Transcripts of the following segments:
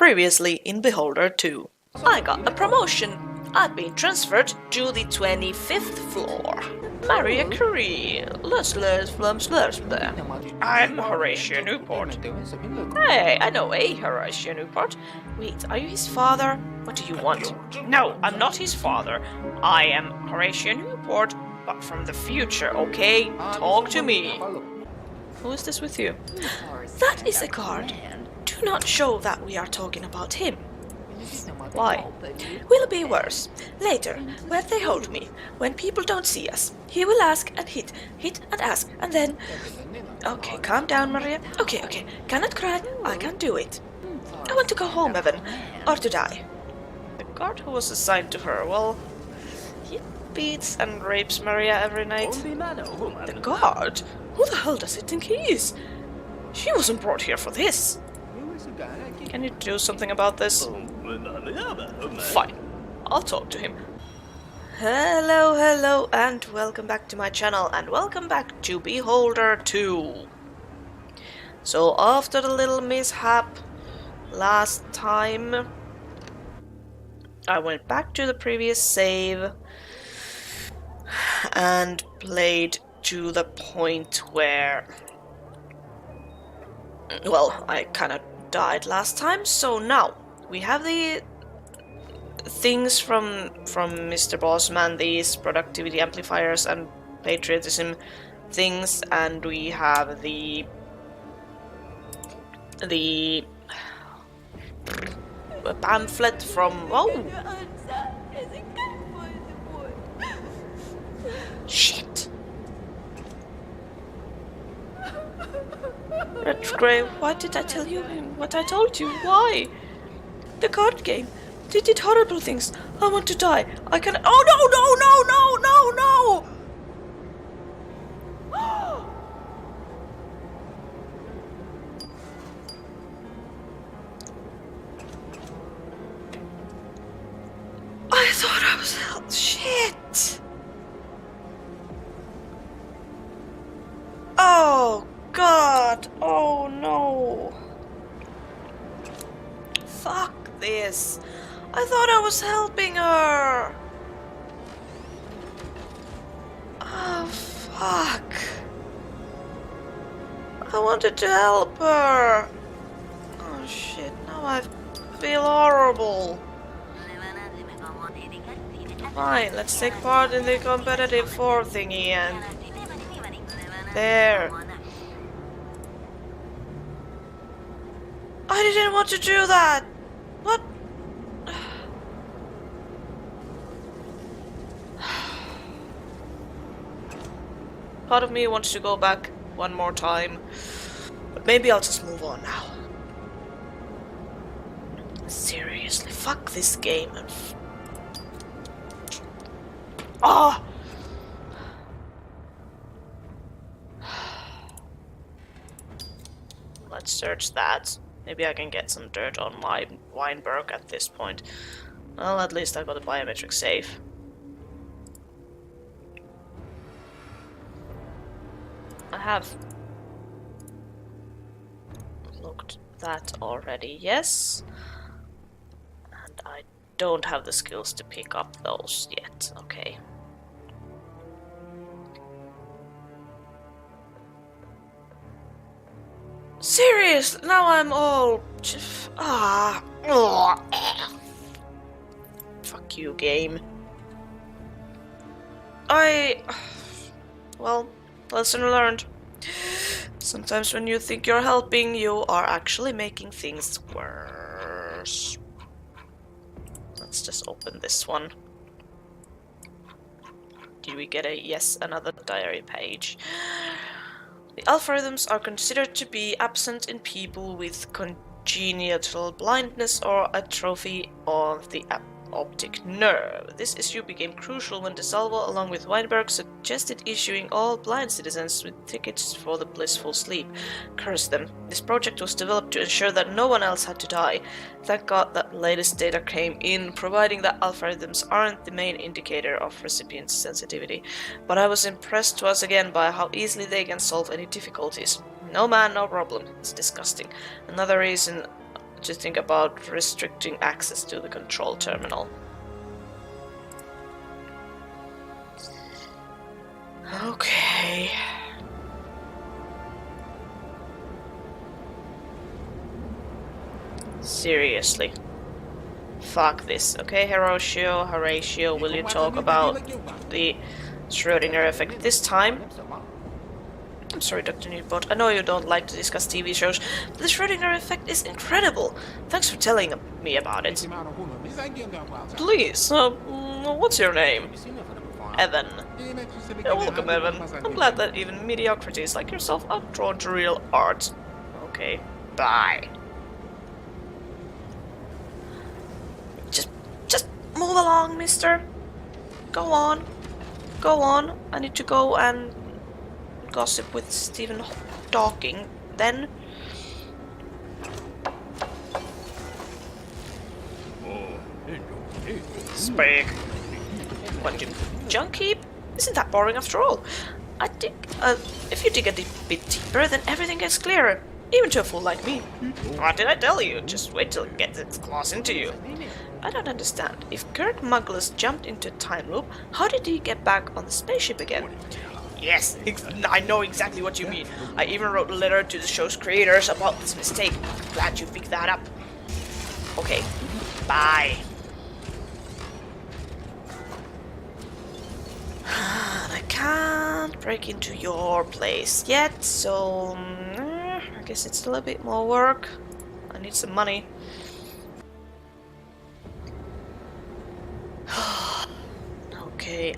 Previously in Beholder 2. I got a promotion. I've been transferred to the 25th floor. Maria Curie. I'm Horatio Newport. Hey, I know a Horatio Newport. Wait, are you his father? What do you want? No, I'm not his father. I am Horatio Newport, but from the future, okay? Talk to me. Who is this with you? That is a guard. Do not show that we are talking about him. Why? Will be worse. Later, where they hold me, when people don't see us, he will ask and hit and ask, and then... Okay, calm down, Maria. Okay, cannot cry, I can do it. I want to go home, Evan, or to die. The guard who was assigned to her, well, he beats and rapes Maria every night. The guard? Who the hell does he think he is? She wasn't brought here for this. Can you do something about this? Fine, I'll talk to him. Hello, and welcome back to my channel, and welcome back to Beholder 2. So after the little mishap last time, I went back to the previous save and played to the point where, well, I kinda died last time, so now we have the things from Mr. Bossman, these productivity amplifiers and patriotism things, and we have the pamphlet from shit. Redgrave, why did I tell you what I told you? Why? The card game. They did horrible things. I want to die. I can. Oh no! I thought I was held. Shit! Oh God! Oh no! Fuck this! I thought I was helping her! Oh, fuck. I wanted to help her! Oh shit, now I feel horrible. Fine, let's take part in the competitive 4 thingy and... There. I didn't want to do that! What? Part of me wants to go back one more time, but maybe I'll just move on now. Seriously, fuck this game and Let's search that. Maybe I can get some dirt on my Weinberg at this point. Well, at least I got a biometric save. I have looked that already, yes. And I don't have the skills to pick up those yet, okay. Serious? Now I'm all... Fuck you, game. Well, lesson learned. Sometimes when you think you're helping, you are actually making things worse. Let's just open this one. Did we get a yes, another diary page? The algorithms are considered to be absent in people with congenital blindness or atrophy of the optic nerve. This issue became crucial when DeSalvo, along with Weinberg, suggested issuing all blind citizens with tickets for the blissful sleep. Curse them. This project was developed to ensure that no one else had to die. Thank God that latest data came in, providing that algorithms aren't the main indicator of recipient sensitivity. But I was impressed once again by how easily they can solve any difficulties. No man, no problem. It's disgusting. Another reason to think about restricting access to the control terminal. Okay. Seriously. Fuck this. Okay, Horatio, will you talk about the Schrödinger effect this time? I'm sorry, Dr. Newport. I know you don't like to discuss TV shows, but the Schrödinger effect is incredible. Thanks for telling me about it. Please, what's your name? Evan. You're welcome, Evan. I'm glad that even mediocrities like yourself are drawn to real art. Okay, bye. Just move along, mister. Go on. Go on. I need to go and gossip with Stephen Hawking, then. Speak. Quantum junk heap? Isn't that boring after all? I think, if you dig a bit deeper, then everything gets clearer. Even to a fool like me. What did I tell you? Just wait till it gets its claws into you. I don't understand. If Kurt Muggless jumped into a time loop, how did he get back on the spaceship again? Yes, I know exactly what you mean. I even wrote a letter to the show's creators about this mistake. Glad you picked that up. Okay, bye. I can't break into your place yet, so I guess it's still a bit more work. I need some money. Okay,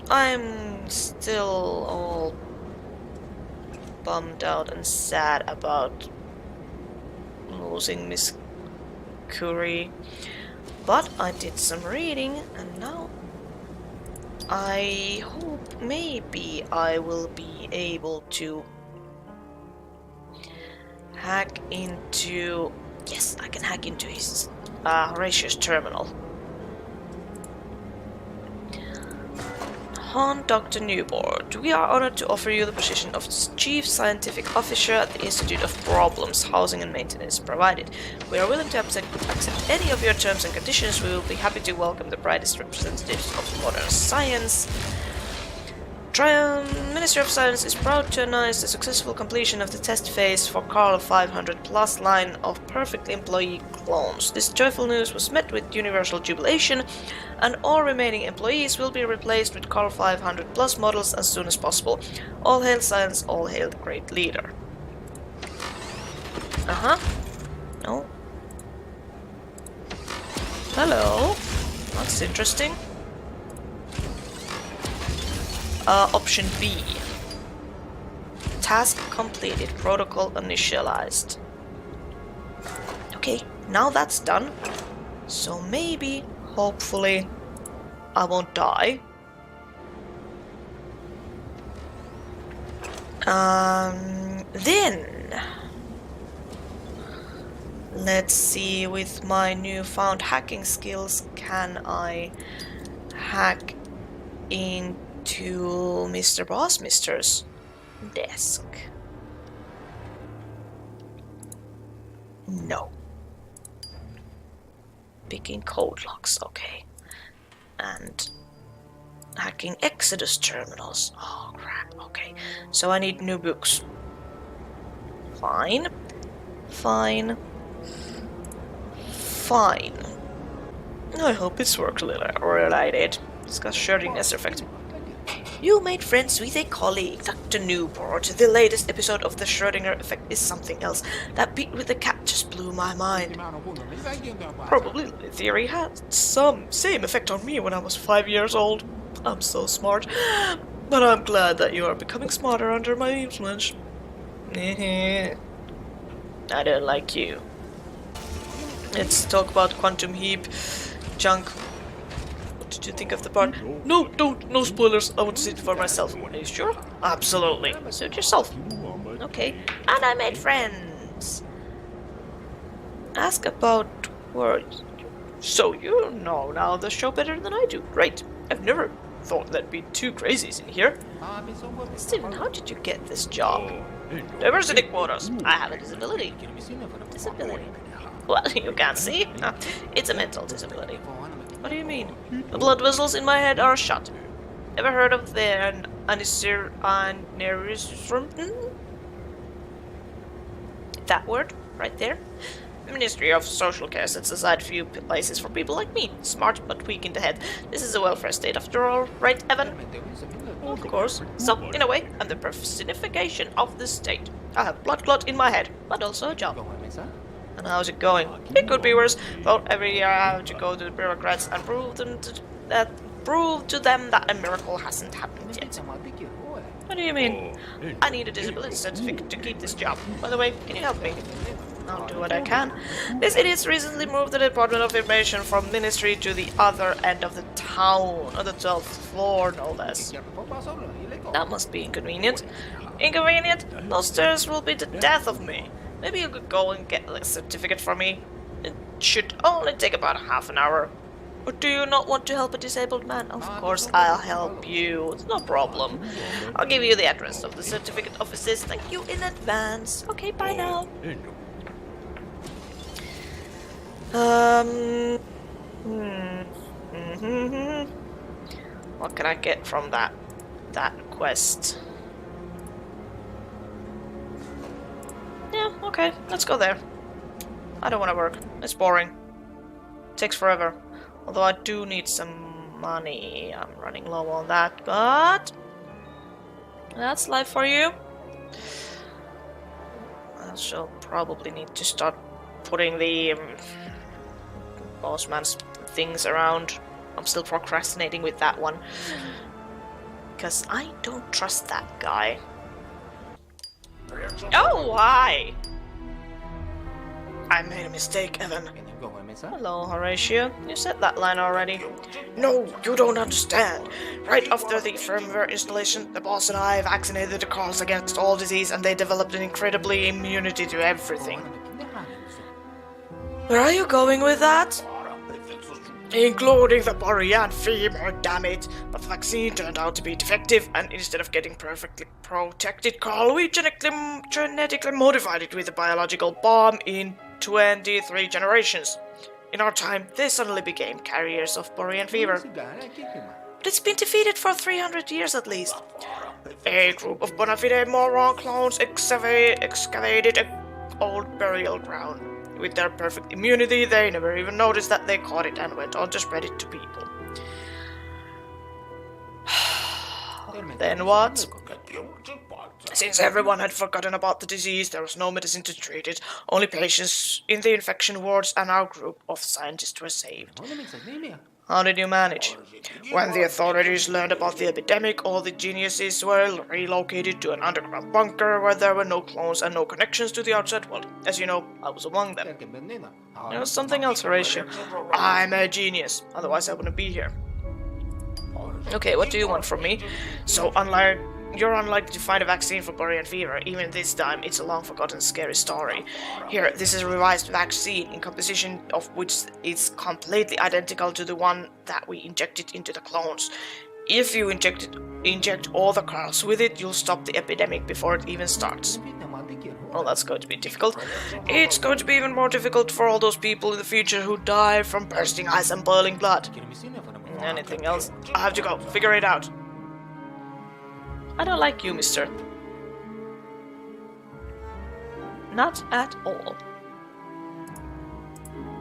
I'm still all bummed out and sad about losing Miss Curie, but I did some reading and now I hope maybe I will be able to hack into... Yes, I can hack into his Horatio's terminal. Dr. Newport, we are honored to offer you the position of Chief Scientific Officer at the Institute of Problems, Housing and Maintenance provided. We are willing to accept any of your terms and conditions. We will be happy to welcome the brightest representatives of modern science. Ministry of Science is proud to announce the successful completion of the test phase for Carl 500 Plus line of perfect employee clones. This joyful news was met with universal jubilation, and all remaining employees will be replaced with Carl 500 Plus models as soon as possible. All hail science, all hail the great leader. No. Hello. That's interesting. Option B. Task completed. Protocol initialized. Okay, now that's done. So maybe, hopefully, I won't die. Then let's see, with my newfound hacking skills, can I hack into Mr. Bossmister's desk? No. Picking code locks, okay. And hacking Exodus terminals. Oh crap, okay. So I need new books. Fine. Fine. Fine. I hope it's work related. Discuss Schrödinger's effect. You made friends with a colleague, Dr. Newport. The latest episode of the Schrödinger effect is something else. That beat with the cat just blew my mind. Probably the theory had some same effect on me when I was 5 years old. I'm so smart. But I'm glad that you are becoming smarter under my influence. I don't like you. Let's talk about quantum heap junk. Did you think of the part? No, don't. No spoilers. I want to see it for myself. Are you sure? Absolutely. Suit yourself. Okay. And I made friends. Ask about words. So you know now the show better than I do. Great. I've never thought there'd be two crazies in here. Stephen, how did you get this job? Diversity quotas. I have a disability. Disability. Well, you can't see. It's a mental disability. What do you mean? The blood vessels in my head are shut. Ever heard of the aneurysm? That word, right there. The Ministry of Social Care sets aside few places for people like me, smart but weak in the head. This is a welfare state after all, right, Evan? Of course. So, in a way, I'm the personification of the state. I have blood clot in my head, but also a job. And how's it going? It could be worse. Though every year I have to go to the bureaucrats and prove to them that a miracle hasn't happened yet. What do you mean? I need a disability certificate to keep this job. By the way, can you help me? I'll do what I can. This idiot's recently moved the Department of Information from Ministry to the other end of the town, on the 12th floor, no less. That must be inconvenient. Inconvenient? Those stairs will be the death of me. Maybe you could go and get a certificate for me. It should only take about half an hour. Or do you not want to help a disabled man? Of course I'll help you. It's no problem. I'll give you the address of the certificate offices. Thank you in advance. Okay, bye now. What can I get from that quest? Yeah, okay, let's go there. I don't want to work. It's boring. It takes forever. Although I do need some money. I'm running low on that, but that's life for you. I shall probably need to start putting the boss man's things around. I'm still procrastinating with that one. Because I don't trust that guy. Oh, why? I made a mistake, Evan. Hello, Horatio. You said that line already. No, you don't understand. Right after the firmware installation, the boss and I vaccinated the cars against all disease and they developed an incredibly immunity to everything. Where are you going with that? Including the Borean fever, damn it. But the vaccine turned out to be defective, and instead of getting perfectly protected, Carl, we genetically modified it with a biological bomb in 23 generations. In our time, they suddenly became carriers of Borean fever. But it's been defeated for 300 years at least. A group of bona fide moron clones excavated an old burial ground. With their perfect immunity, they never even noticed that they caught it and went on to spread it to people. Then what? Since everyone had forgotten about the disease, there was no medicine to treat it. Only patients in the infection wards and our group of scientists were saved. How did you manage? When the authorities learned about the epidemic, all the geniuses were relocated to an underground bunker where there were no clones and no connections to the outside world. As you know, I was among them. There was something else, Horatio. I'm a genius, otherwise I wouldn't be here. Okay, what do you want from me? So, you're unlikely to find a vaccine for Borean fever. Even this time, it's a long-forgotten scary story. Here, this is a revised vaccine, in composition of which is completely identical to the one that we injected into the clones. If you inject all the Carls with it, you'll stop the epidemic before it even starts. Well, that's going to be difficult. It's going to be even more difficult for all those people in the future who die from bursting eyes and boiling blood. Anything else? I have to go. Figure it out. I don't like you, mister. Not at all.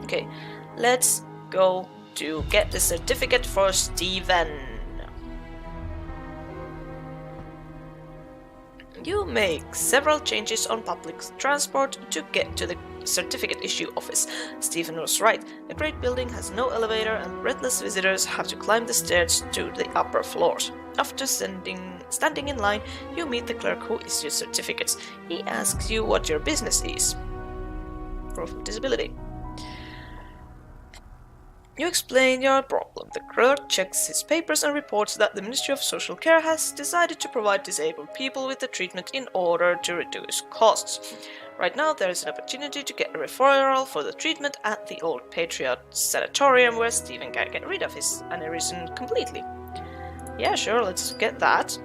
Okay, let's go to get the certificate for Steven. You make several changes on public transport to get to the certificate issue office. Stephen was right. The great building has no elevator and breathless visitors have to climb the stairs to the upper floors. After standing in line, you meet the clerk who issues certificates. He asks you what your business is. Proof of disability. You explain your problem. The clerk checks his papers and reports that the Ministry of Social Care has decided to provide disabled people with the treatment in order to reduce costs. Right now, there is an opportunity to get a referral for the treatment at the Old Patriot Sanatorium where Stephen can get rid of his aneurysm completely. Yeah, sure, let's get that.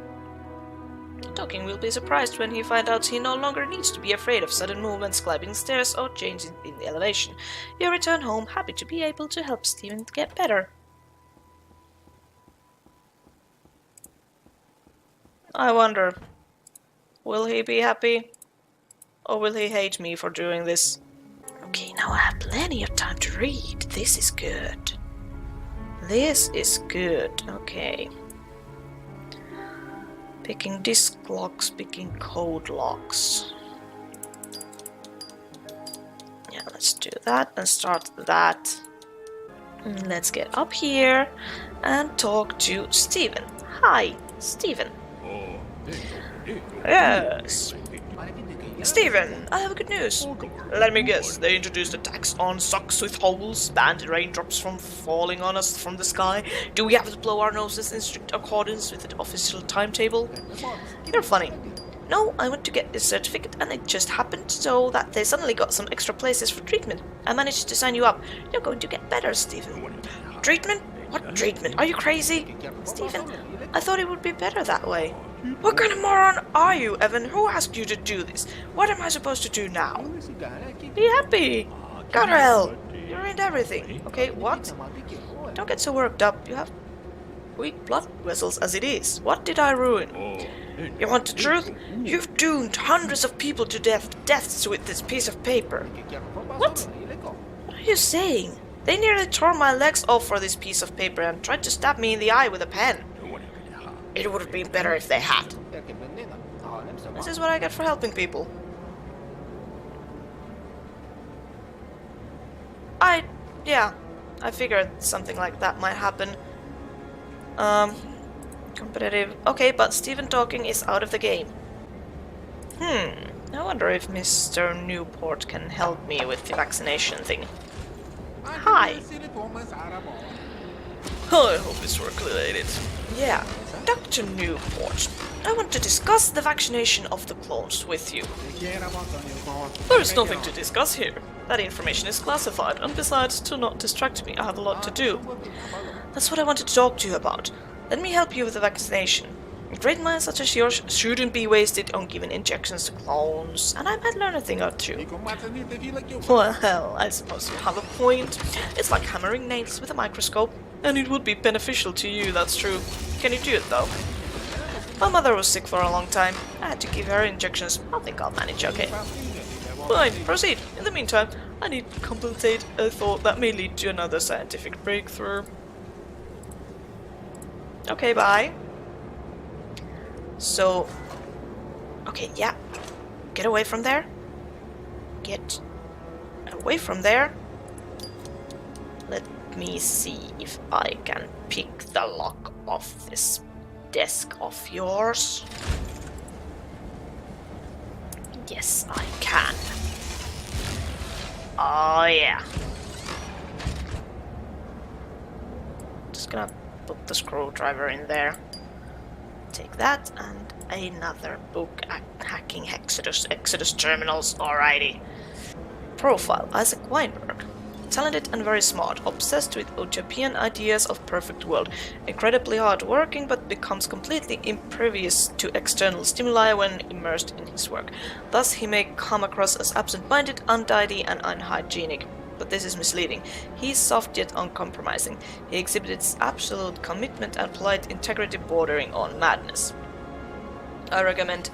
Talking will be surprised when he finds out he no longer needs to be afraid of sudden movements, climbing stairs, or changes in the elevation. You return home, happy to be able to help Steven get better. I wonder, will he be happy? Or will he hate me for doing this? Okay, now I have plenty of time to read. This is good. This is good. Okay. Picking disk locks, picking code locks. Yeah, let's do that and start that. Let's get up here and talk to Steven. Hi, Steven. Yes. Steven, I have good news. Let me guess, they introduced a tax on socks with holes, banned raindrops from falling on us from the sky. Do we have to blow our noses in strict accordance with the official timetable? You're funny. No, I went to get this certificate and it just happened so that they suddenly got some extra places for treatment. I managed to sign you up. You're going to get better, Steven. Treatment? What treatment? Are you crazy? Steven, I thought it would be better that way. What kind of moron are you, Evan? Who asked you to do this? What am I supposed to do now? Be happy! Gabriel! You ruined everything. Okay, what? Don't get so worked up. You have weak blood vessels as it is. What did I ruin? You want the truth? You've doomed hundreds of people to deaths with this piece of paper. What? What are you saying? They nearly tore my legs off for this piece of paper and tried to stab me in the eye with a pen. It would have been better if they had. This is what I get for helping people. Yeah, I figured something like that might happen. Competitive. Okay, but Steven talking is out of the game. I wonder if Mr. Newport can help me with the vaccination thing. Hi. I hope it's work-related. Yeah, Dr. Newport, I want to discuss the vaccination of the clones with you. There is nothing to discuss here. That information is classified, and besides, to not distract me, I have a lot to do. That's what I wanted to talk to you about. Let me help you with the vaccination. Great minds such as yours shouldn't be wasted on giving injections to clones, and I might learn a thing or two. Well, I suppose you have a point. It's like hammering nails with a microscope, and it would be beneficial to you, that's true. Can you do it, though? My mother was sick for a long time. I had to give her injections. I think I'll manage okay. Fine, proceed. In the meantime, I need to compensate a thought that may lead to another scientific breakthrough. Okay, bye. So, okay, yeah. Get away from there. Get away from there. Let me see if I can pick the lock off this desk of yours. Yes, I can. Oh, yeah. Just gonna put the screwdriver in there. Take that and another book. Hacking Exodus terminals. Alrighty. Profile: Isaac Weinberg. Talented and very smart, obsessed with utopian ideas of perfect world, incredibly hard-working but becomes completely impervious to external stimuli when immersed in his work. Thus he may come across as absent-minded, untidy and unhygienic. But this is misleading. He is soft yet uncompromising. He exhibits absolute commitment and polite integrity bordering on madness. I recommend...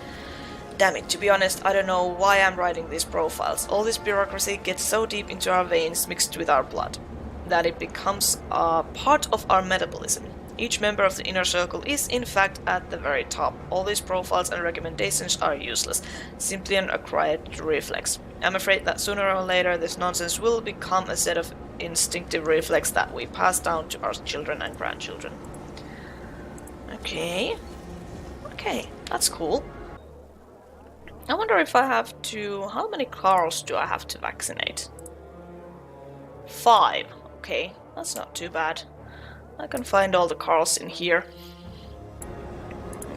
Damn it, to be honest, I don't know why I'm writing these profiles. All this bureaucracy gets so deep into our veins, mixed with our blood, that it becomes a part of our metabolism. Each member of the inner circle is, in fact, at the very top. All these profiles and recommendations are useless, simply an acquired reflex. I'm afraid that sooner or later this nonsense will become a set of instinctive reflex that we pass down to our children and grandchildren. Okay, that's cool. I wonder if I have to... How many Carls do I have to vaccinate? 5. Okay, that's not too bad. I can find all the Carls in here.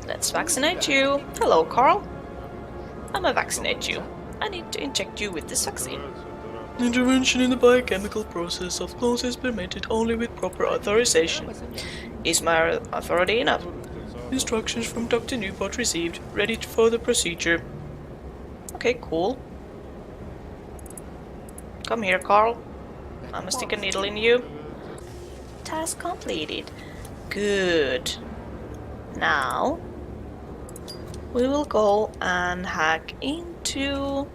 Let's vaccinate you. Hello, Carl. I'ma vaccinate you. I need to inject you with this vaccine. Intervention in the biochemical process of clones is permitted only with proper authorization. Is my authority enough? Instructions from Dr. Newport received. Ready for the procedure. Okay, cool. Come here, Carl. I'm gonna stick a needle in you. Task completed. Good. Now we will go and hack into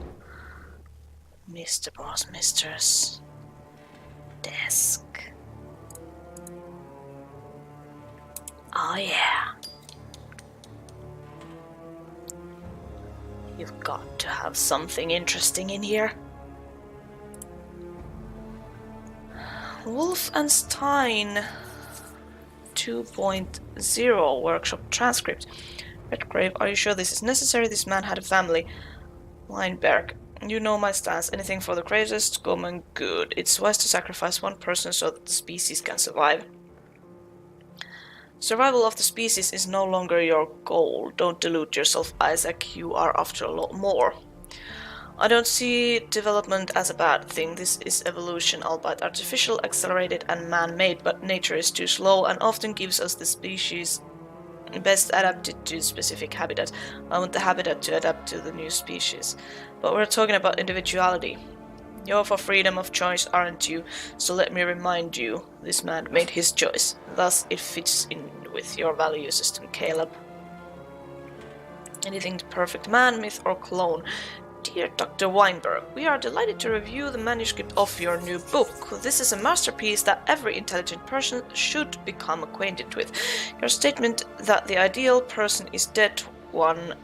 Mr. Boss Mistress' desk. Oh yeah. You've got to have something interesting in here. Wolfenstein 2.0 workshop transcript. Redgrave, are you sure this is necessary? This man had a family. Weinberg, you know my stance. Anything for the greatest common good. It's wise to sacrifice one person so that the species can survive. Survival of the species is no longer your goal. Don't delude yourself, Isaac. You are after a lot more. I don't see development as a bad thing. This is evolution, albeit artificial, accelerated, and man-made, but nature is too slow and often gives us the species best adapted to specific habitat. I want the habitat to adapt to the new species. But we're talking about individuality. You're for freedom of choice, aren't you? So let me remind you, this man made his choice. Thus it fits in with your value system, Caleb. Anything to perfect man, myth, or clone? Dear Dr. Weinberg, we are delighted to review the manuscript of your new book. This is a masterpiece that every intelligent person should become acquainted with. Your statement that the ideal person is dead one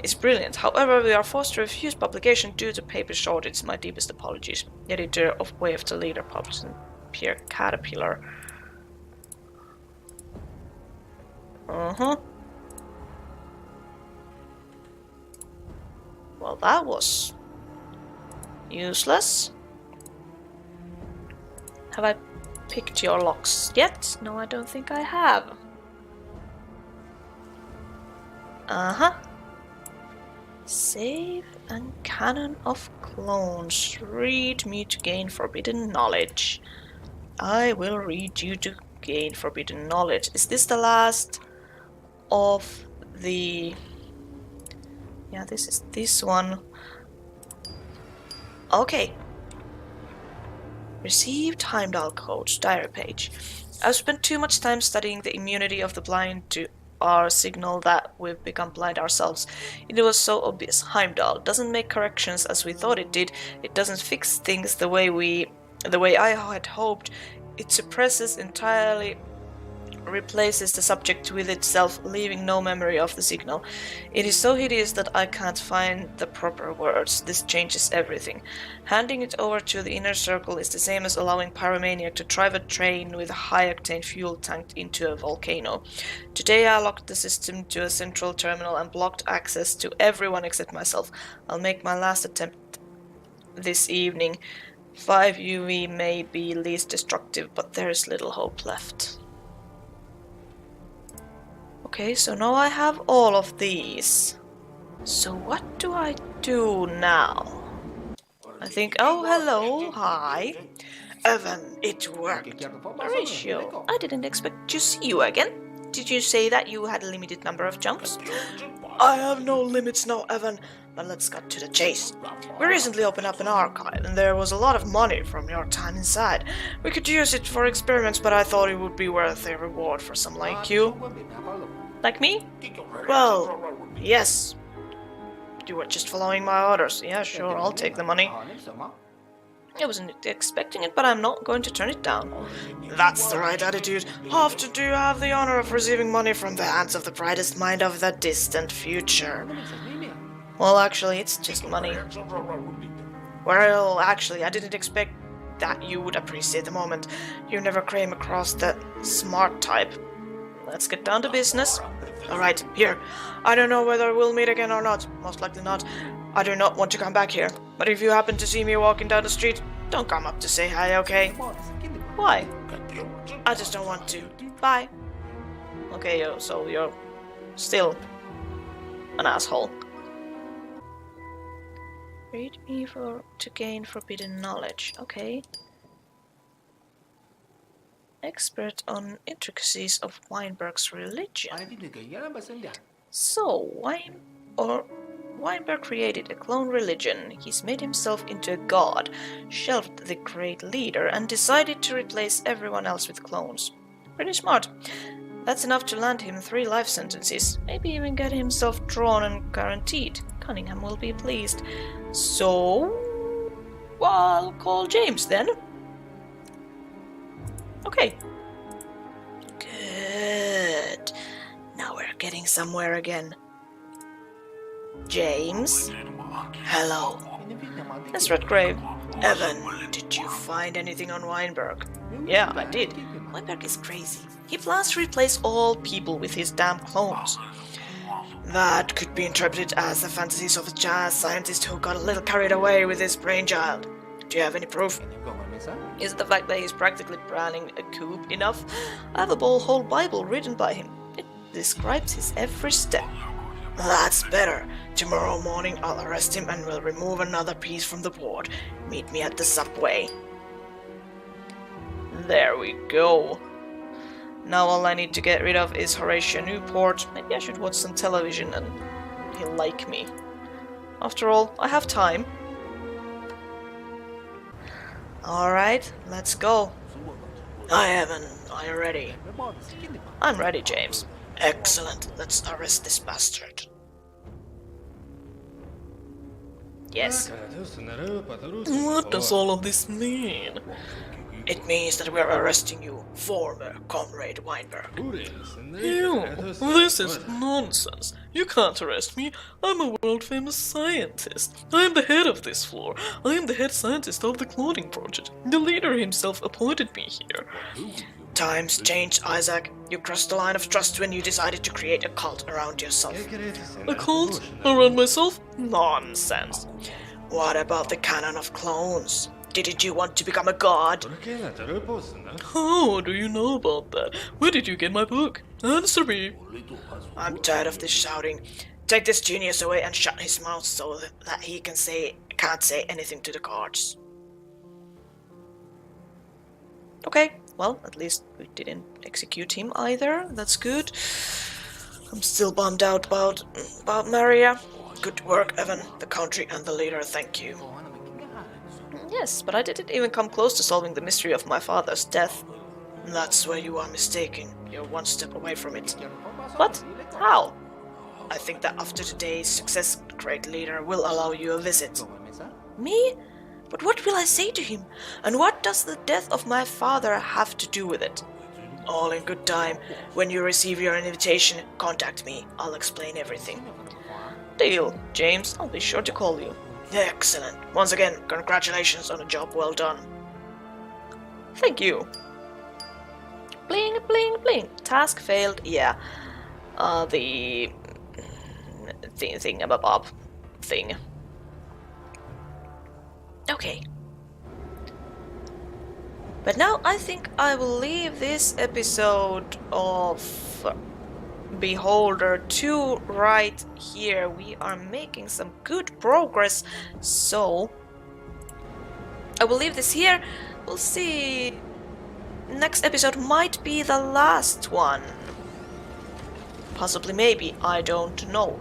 is brilliant. However, we are forced to refuse publication due to paper shortage. My deepest apologies. Editor of Way of the Leader, published Pierre Caterpillar. Well, that was useless. Have I picked your locks yet? No, I don't think I have. Save and Canon of Clones. Read me to gain forbidden knowledge. I will read you to gain forbidden knowledge. Is this the last of the... Yeah, this is this one. Okay. Received Heimdall codes, diary page. I've spent too much time studying the immunity of the blind to our signal that we've become blind ourselves. It was so obvious. Heimdall doesn't make corrections as we thought it did. It doesn't fix things the way I had hoped. It suppresses entirely, replaces the subject with itself, leaving no memory of the signal. It is so hideous that I can't find the proper words. This changes everything. Handing it over to the inner circle is the same as allowing Pyromaniac to drive a train with a high-octane fuel tanked into a volcano. Today I locked the system to a central terminal and blocked access to everyone except myself. I'll make my last attempt this evening. 5 UV may be least destructive, but there is little hope left. Okay, so now I have all of these. So what do I do now? I think, oh, hello, hi. Evan, it worked. Horatio, I didn't expect to see you again. Did you say that you had a limited number of jumps? I have no limits now, Evan, but let's cut to the chase. We recently opened up an archive, and there was a lot of money from your time inside. We could use it for experiments, but I thought it would be worth a reward for some like you. Like me? Well, yes. You were just following my orders. Yeah, sure, I'll take the money. I wasn't expecting it, but I'm not going to turn it down. That's the right attitude. How often do you have the honor of receiving money from the hands of the brightest mind of the distant future? Well, actually, it's just money. Well, actually, I didn't expect that you would appreciate the moment. You never came across the smart type. Let's get down to business. Alright, here. I don't know whether we'll meet again or not. Most likely not. I do not want to come back here. But if you happen to see me walking down the street, don't come up to say hi, okay? Why? I just don't want to. Bye. Okay, so you're still an asshole. Read me to gain forbidden knowledge. Okay. expert on intricacies of Weinberg's religion. So, Weinberg created a clone religion. He's made himself into a god, shelved the great leader, and decided to replace everyone else with clones. Pretty smart. That's enough to land him 3 life sentences, maybe even get himself drawn and guaranteed. Cunningham will be pleased. So, I'll call James then. Okay. Good. Now we're getting somewhere again. James? Hello. Miss Redgrave. Evan, did you find anything on Weinberg? Yeah, I did. Weinberg is crazy. He plans to replace all people with his damn clones. That could be interpreted as the fantasies of a jazz scientist who got a little carried away with his brainchild. Do you have any proof? Is the fact that he's practically planning a coup enough? I have a whole Bible written by him. It describes his every step. That's better. Tomorrow morning I'll arrest him and we'll remove another piece from the board. Meet me at the subway. There we go. Now all I need to get rid of is Horatio Newport. Maybe I should watch some television and he'll like me. After all, I have time. Alright, let's go. Hi Evan, are you ready? I'm ready, James. Excellent, let's arrest this bastard. Yes. What does all of this mean? It means that we're arresting you, former Comrade Weinberg. You, this is nonsense. You can't arrest me. I'm a world-famous scientist. I am the head of this floor. I am the head scientist of the cloning project. The leader himself appointed me here. Times changed, Isaac. You crossed the line of trust when you decided to create a cult around yourself. A cult? Around myself? Nonsense. What about the canon of clones? Didn't you want to become a god? How do you know about that? Where did you get my book? Answer me. I'm tired of this shouting. Take this genius away and shut his mouth so that he can't say anything to the guards. Okay, well, at least we didn't execute him either. That's good. I'm still bummed out about Maria. Good work, Evan. The country and the leader thank you. Yes, but I didn't even come close to solving the mystery of my father's death. That's where you are mistaken. You're one step away from it. What? How? I think that after today's success, the great leader will allow you a visit. Me? But what will I say to him? And what does the death of my father have to do with it? All in good time. When you receive your invitation, contact me. I'll explain everything. Deal, James. I'll be sure to call you. Excellent. Once again, congratulations on a job well done. Thank you. Bling, bling, bling. Task failed, yeah. The thing-a-bob thing. Okay. But now I think I will leave this episode of Beholder 2 right here. We are making some good progress, so I will leave this here. We'll see. Next episode might be the last one. Possibly, maybe, I don't know.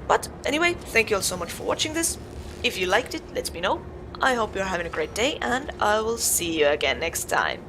But anyway, thank you all so much for watching this. If you liked it, let me know. I hope you're having a great day, and I will see you again next time.